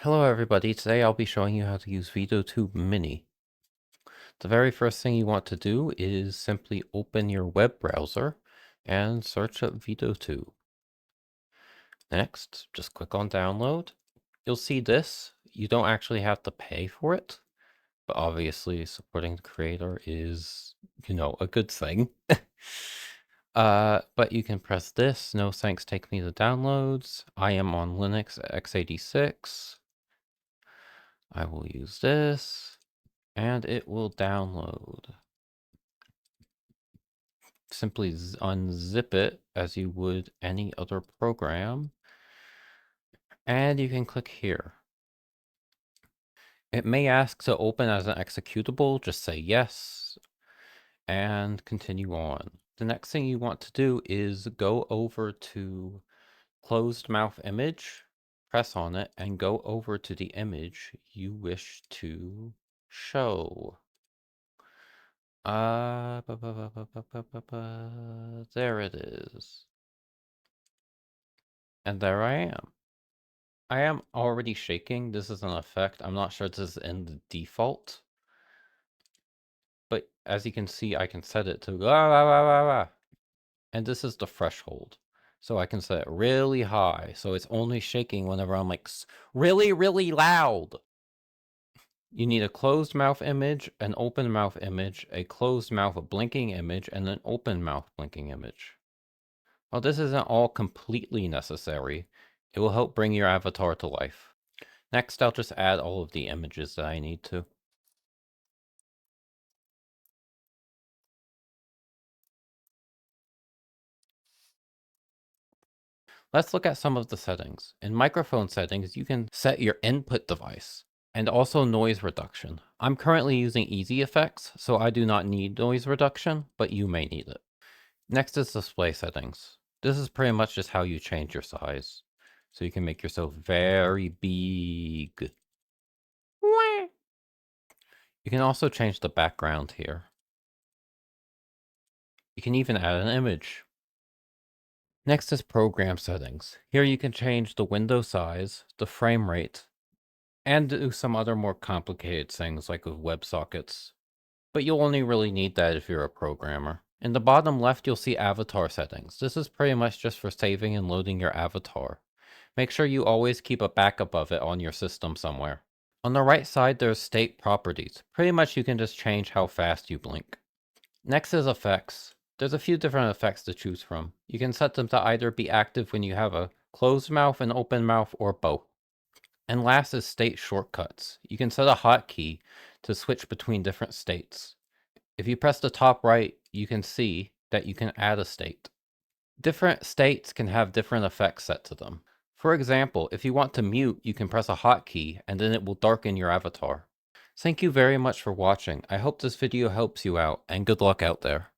Hello everybody, today I'll be showing you how to use Veadotube Mini. The very first thing you want to do is simply open your web browser and search up Veadotube. Next, just click on download. You'll see this. You don't actually have to pay for it, but obviously supporting the creator is, a good thing. But you can press this. No thanks, take me to downloads. I am on Linux x86. I will use this. And it will download. Simply unzip it as you would any other program. And you can click here. It may ask to open as an executable. Just say yes and continue on. The next thing you want to do is go over to closed mouth image, press on it, and go over to the image you wish to show. There it is. And there I am. I am already shaking. This is an effect. I'm not sure this is in the default. But as you can see, I can set it to and this is the threshold. So I can set it really high. So it's only shaking whenever I'm like really, really loud. You need a closed mouth image, an open mouth image, a closed mouth blinking image, and an open mouth blinking image. While this isn't all completely necessary, it will help bring your avatar to life. Next, I'll just add all of the images that I need to. Let's look at some of the settings. In microphone settings, you can set your input device and also noise reduction. I'm currently using easy effects, so I do not need noise reduction, but you may need it. Next is display settings. This is pretty much just how you change your size. So you can make yourself very big. You can also change the background here. You can even add an image. Next is program settings. Here you can change the window size, the frame rate, and do some other more complicated things like with WebSockets. But you'll only really need that if you're a programmer. In the bottom left, you'll see avatar settings. This is pretty much just for saving and loading your avatar. Make sure you always keep a backup of it on your system somewhere. On the right side, there's state properties. Pretty much you can just change how fast you blink. Next is effects. There's a few different effects to choose from. You can set them to either be active when you have a closed mouth, an open mouth, or both. And last is state shortcuts. You can set a hotkey to switch between different states. If you press the top right, you can see that you can add a state. Different states can have different effects set to them. For example, if you want to mute, you can press a hotkey and then it will darken your avatar. Thank you very much for watching. I hope this video helps you out, and good luck out there.